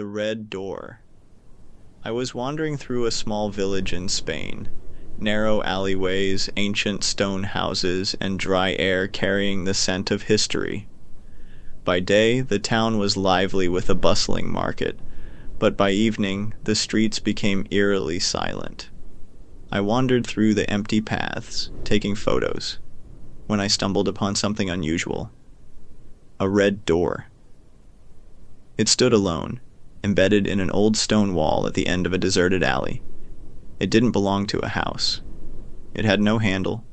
The Red Door. I was wandering through a small village in Spain. Narrow alleyways, ancient stone houses, and dry air carrying the scent of history. By day, the town was lively with a bustling market, but by evening, the streets became eerily silent. I wandered through the empty paths, taking photos, when I stumbled upon something unusual. A red door. It stood alone, embedded in an old stone wall at the end of a deserted alley. It didn't belong to a house. It had no handle,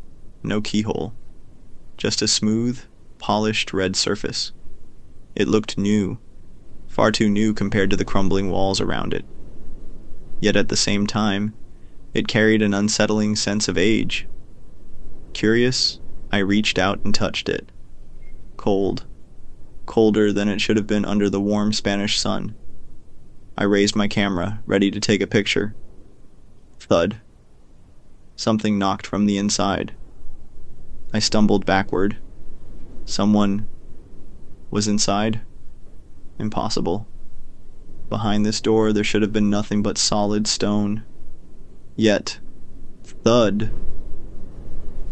no keyhole, just a smooth, polished red surface. It looked new, far too new compared to the crumbling walls around it. Yet at the same time, it carried an unsettling sense of age. Curious, I reached out and touched it. Cold, colder than it should have been under the warm Spanish sun. I raised my camera, ready to take a picture. Thud. Something knocked from the inside. I stumbled backward. Someone was inside? Impossible. Behind this door there should have been nothing but solid stone. Yet, thud.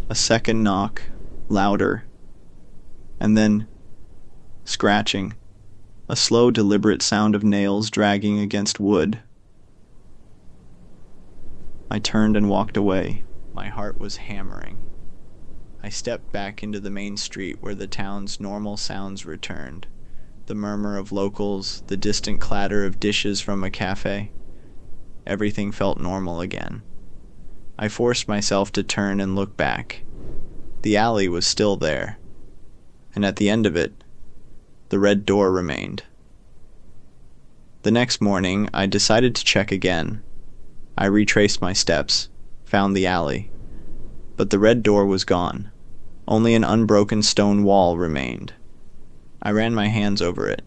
A second knock, louder. And then, scratching. A slow, deliberate sound of nails dragging against wood. I turned and walked away. My heart was hammering. I stepped back into the main street where the town's normal sounds returned. The murmur of locals, the distant clatter of dishes from a cafe. Everything felt normal again. I forced myself to turn and look back. The alley was still there, and at the end of it, the red door remained. The next morning, I decided to check again. I retraced my steps, found the alley, but the red door was gone. Only an unbroken stone wall remained. I ran my hands over it,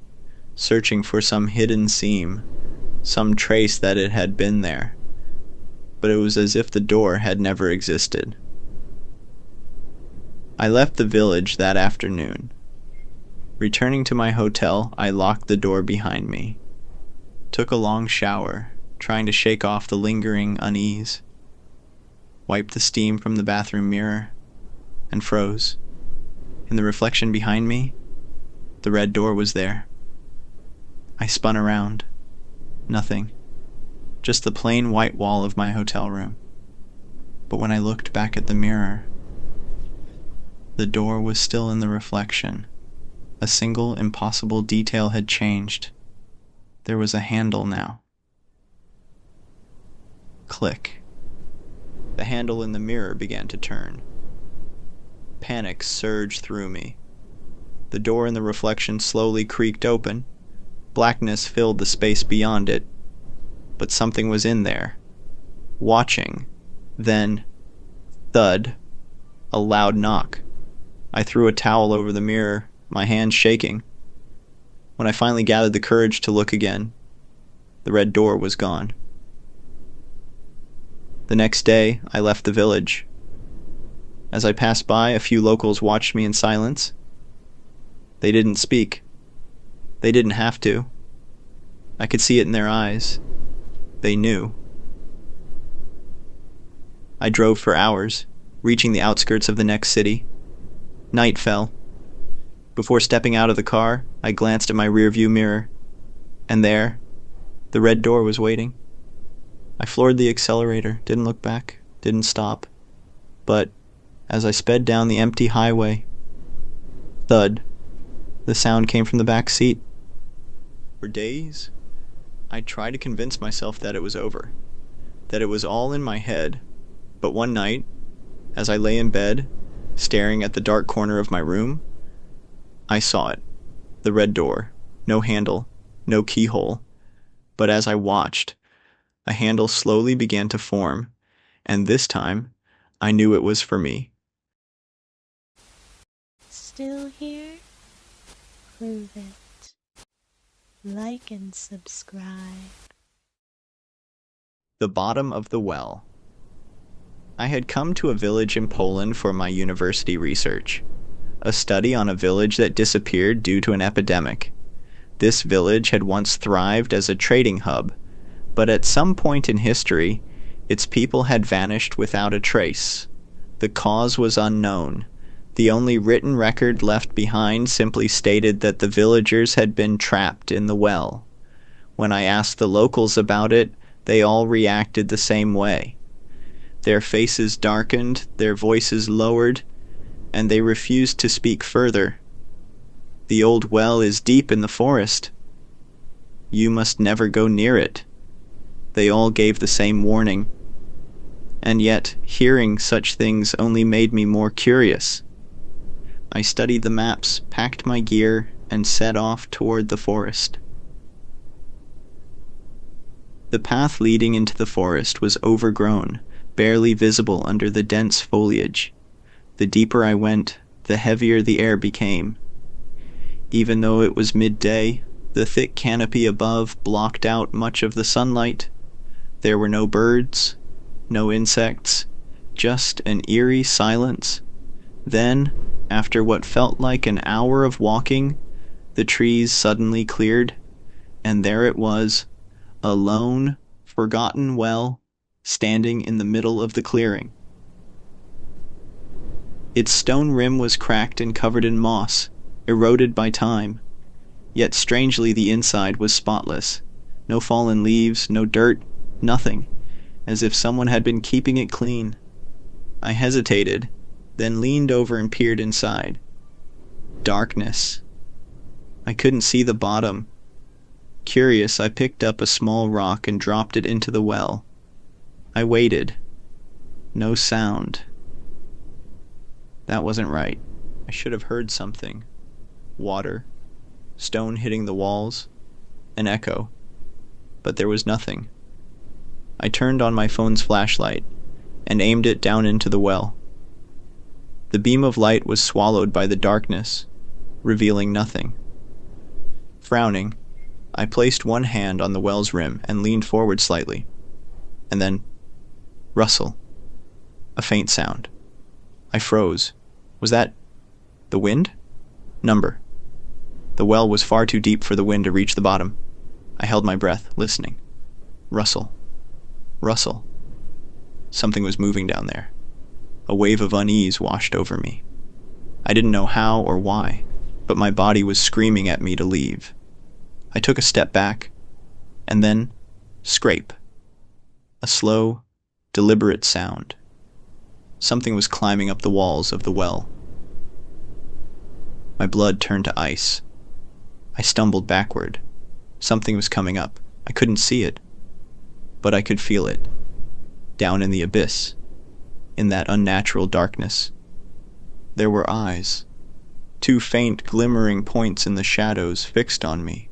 searching for some hidden seam, some trace that it had been there, but it was as if the door had never existed. I left the village that afternoon. Returning to my hotel, I locked the door behind me, took a long shower, trying to shake off the lingering unease, wiped the steam from the bathroom mirror, and froze. In the reflection behind me, the red door was there. I spun around. Nothing. Just the plain white wall of my hotel room. But when I looked back at the mirror, the door was still in the reflection. A single impossible detail had changed. There was a handle now. Click. The handle in the mirror began to turn. Panic surged through me. The door in the reflection slowly creaked open. Blackness filled the space beyond it. But something was in there, watching. Then, thud, a loud knock. I threw a towel over the mirror, my hands shaking. When I finally gathered the courage to look again, the red door was gone. The next day, I left the village. As I passed by, a few locals watched me in silence. They didn't speak. They didn't have to. I could see it in their eyes. They knew. I drove for hours, reaching the outskirts of the next city. Night fell. Before stepping out of the car, I glanced at my rearview mirror, and there, the red door was waiting. I floored the accelerator, didn't look back, didn't stop. But as I sped down the empty highway, thud, the sound came from the back seat. For days, I tried to convince myself that it was over, that it was all in my head. But one night, as I lay in bed, staring at the dark corner of my room, I saw it, the red door, no handle, no keyhole. But as I watched, a handle slowly began to form, and this time, I knew it was for me. Still here? Prove it. Like and subscribe. The bottom of the well. I had come to a village in Poland for my university research, a study on a village that disappeared due to an epidemic. This village had once thrived as a trading hub, but at some point in history, its people had vanished without a trace. The cause was unknown. The only written record left behind simply stated that the villagers had been trapped in the well. When I asked the locals about it, they all reacted the same way. Their faces darkened, their voices lowered, and they refused to speak further. The old well is deep in the forest. You must never go near it. They all gave the same warning. And yet, hearing such things only made me more curious. I studied the maps, packed my gear, and set off toward the forest. The path leading into the forest was overgrown, barely visible under the dense foliage. The deeper I went, the heavier the air became. Even though it was midday, the thick canopy above blocked out much of the sunlight. There were no birds, no insects, just an eerie silence. Then, after what felt like an hour of walking, the trees suddenly cleared, and there it was, a lone, forgotten well, standing in the middle of the clearing. Its stone rim was cracked and covered in moss, eroded by time. Yet strangely the inside was spotless. No fallen leaves, no dirt, nothing, as if someone had been keeping it clean. I hesitated, then leaned over and peered inside. Darkness. I couldn't see the bottom. Curious, I picked up a small rock and dropped it into the well. I waited. No sound. That wasn't right. I should have heard something. Water. Stone hitting the walls. An echo. But there was nothing. I turned on my phone's flashlight and aimed it down into the well. The beam of light was swallowed by the darkness, revealing nothing. Frowning, I placed one hand on the well's rim and leaned forward slightly. And then, rustle. A faint sound. I froze. Was that the wind? Number. The well was far too deep for the wind to reach the bottom. I held my breath, listening. Rustle. Rustle. Something was moving down there. A wave of unease washed over me. I didn't know how or why, but my body was screaming at me to leave. I took a step back, and then, scrape. A slow, deliberate sound. Something was climbing up the walls of the well. My blood turned to ice. I stumbled backward. Something was coming up. I couldn't see it, but I could feel it. Down in the abyss, in that unnatural darkness. There were eyes. Two faint, glimmering points in the shadows fixed on me.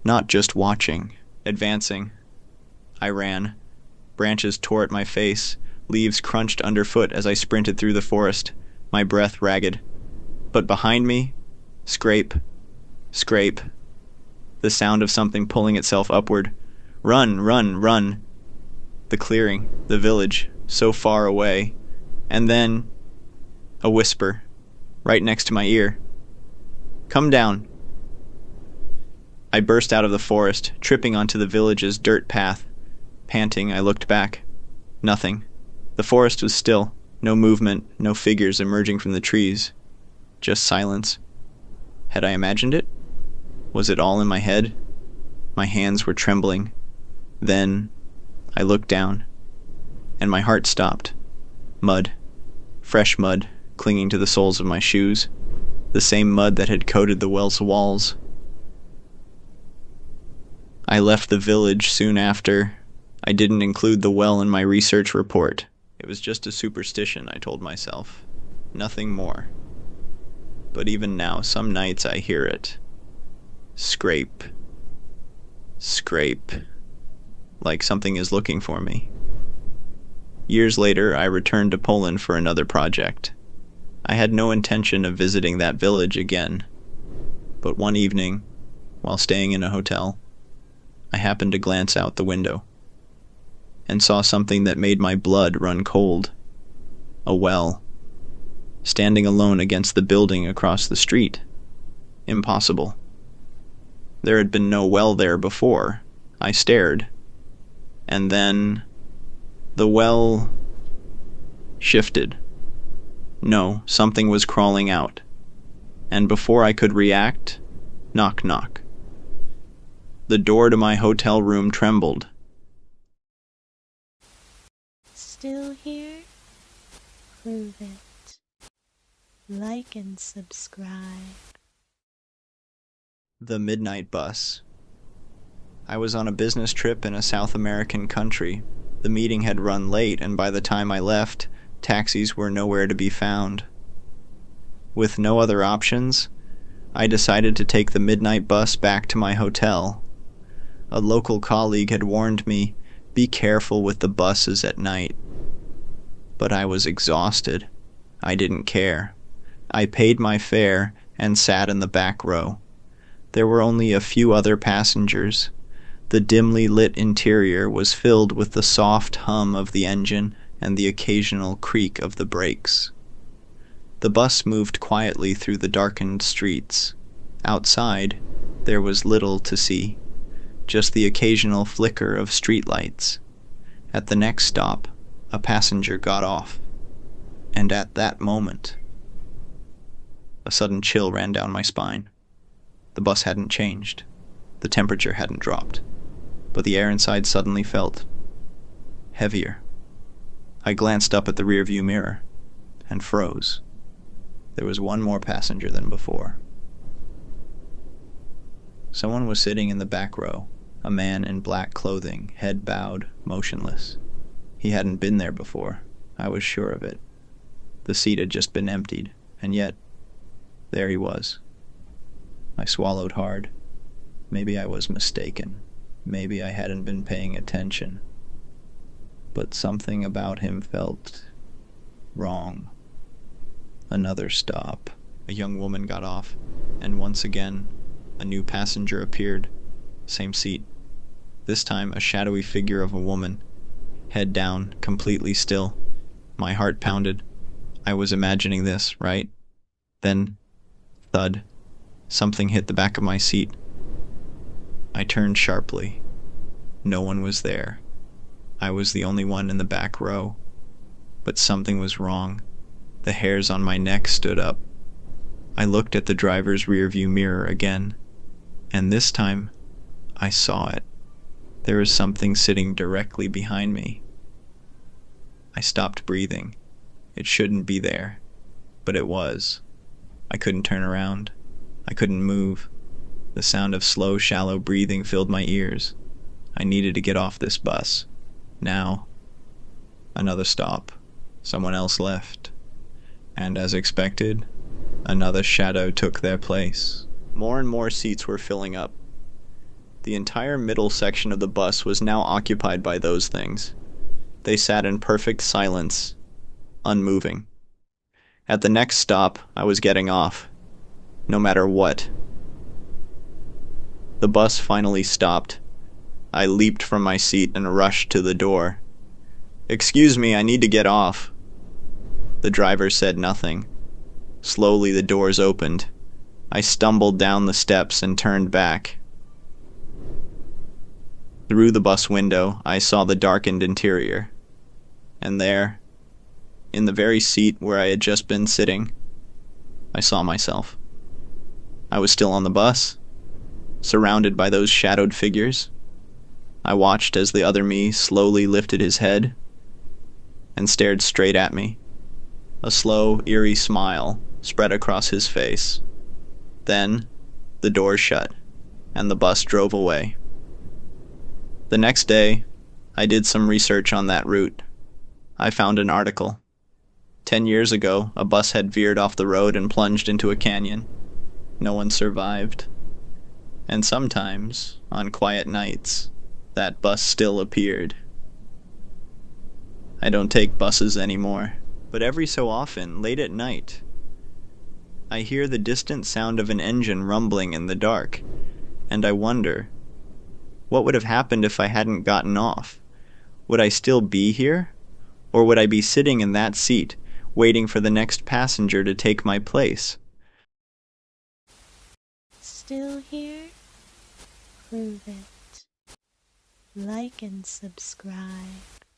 Not just watching, advancing. I ran. Branches tore at my face. Leaves crunched underfoot as I sprinted through the forest, my breath ragged. But behind me, scrape, scrape. The sound of something pulling itself upward. Run, run, run. The clearing, the village, so far away. And then, a whisper, right next to my ear. Come down. I burst out of the forest, tripping onto the village's dirt path. Panting, I looked back. Nothing. The forest was still. No movement, no figures emerging from the trees. Just silence. Had I imagined it? Was it all in my head? My hands were trembling. Then I looked down, and my heart stopped. Mud. Fresh mud, clinging to the soles of my shoes. The same mud that had coated the well's walls. I left the village soon after. I didn't include the well in my research report. It was just a superstition, I told myself. Nothing more. But even now, some nights I hear it. Scrape. Scrape. Like something is looking for me. Years later, I returned to Poland for another project. I had no intention of visiting that village again. But one evening, while staying in a hotel, I happened to glance out the window and saw something that made my blood run cold. A well, standing alone against the building across the street. Impossible. There had been no well there before. I stared. And then the well shifted. No, something was crawling out. And before I could react, knock, knock. The door to my hotel room trembled. Still here? Prove it. Like and subscribe. The midnight bus. I was on a business trip in a South American country. The meeting had run late, and by the time I left, taxis were nowhere to be found. With no other options, I decided to take the midnight bus back to my hotel. A local colleague had warned me, be careful with the buses at night. But I was exhausted. I didn't care. I paid my fare and sat in the back row. There were only a few other passengers. The dimly lit interior was filled with the soft hum of the engine and the occasional creak of the brakes. The bus moved quietly through the darkened streets. Outside, there was little to see, just the occasional flicker of streetlights. At the next stop, a passenger got off. And at that moment, a sudden chill ran down my spine. The bus hadn't changed. The temperature hadn't dropped. But the air inside suddenly felt heavier. I glanced up at the rearview mirror and froze. There was one more passenger than before. Someone was sitting in the back row, a man in black clothing, head bowed, motionless. He hadn't been there before. I was sure of it. The seat had just been emptied, and yet, there he was. I swallowed hard. Maybe I was mistaken. Maybe I hadn't been paying attention. But something about him felt wrong. Another stop. A young woman got off, and once again, a new passenger appeared. Same seat. This time, a shadowy figure of a woman. Head down, completely still. My heart pounded. I was imagining this, right? Then, thud. Something hit the back of my seat. I turned sharply. No one was there. I was the only one in the back row. But something was wrong. The hairs on my neck stood up. I looked at the driver's rearview mirror again, and this time, I saw it. There was something sitting directly behind me. I stopped breathing. It shouldn't be there, but it was. I couldn't turn around. I couldn't move. The sound of slow, shallow breathing filled my ears. I needed to get off this bus. Now. Another stop. Someone else left. And as expected, another shadow took their place. More and more seats were filling up. The entire middle section of the bus was now occupied by those things. They sat in perfect silence, unmoving. At the next stop, I was getting off. No matter what. The bus finally stopped. I leaped from my seat and rushed to the door. "Excuse me, I need to get off." The driver said nothing. Slowly the doors opened. I stumbled down the steps and turned back. Through the bus window, I saw the darkened interior. And there, in the very seat where I had just been sitting, I saw myself. I was still on the bus, surrounded by those shadowed figures. I watched as the other me slowly lifted his head and stared straight at me. A slow, eerie smile spread across his face. Then, the door shut, and the bus drove away. The next day, I did some research on that route. I found an article. 10 years ago, a bus had veered off the road and plunged into a canyon. No one survived. And sometimes, on quiet nights, that bus still appeared. I don't take buses anymore, but every so often, late at night, I hear the distant sound of an engine rumbling in the dark, and I wonder, what would have happened if I hadn't gotten off? Would I still be here? Or would I be sitting in that seat, waiting for the next passenger to take my place? Still here? Prove it. Like and subscribe.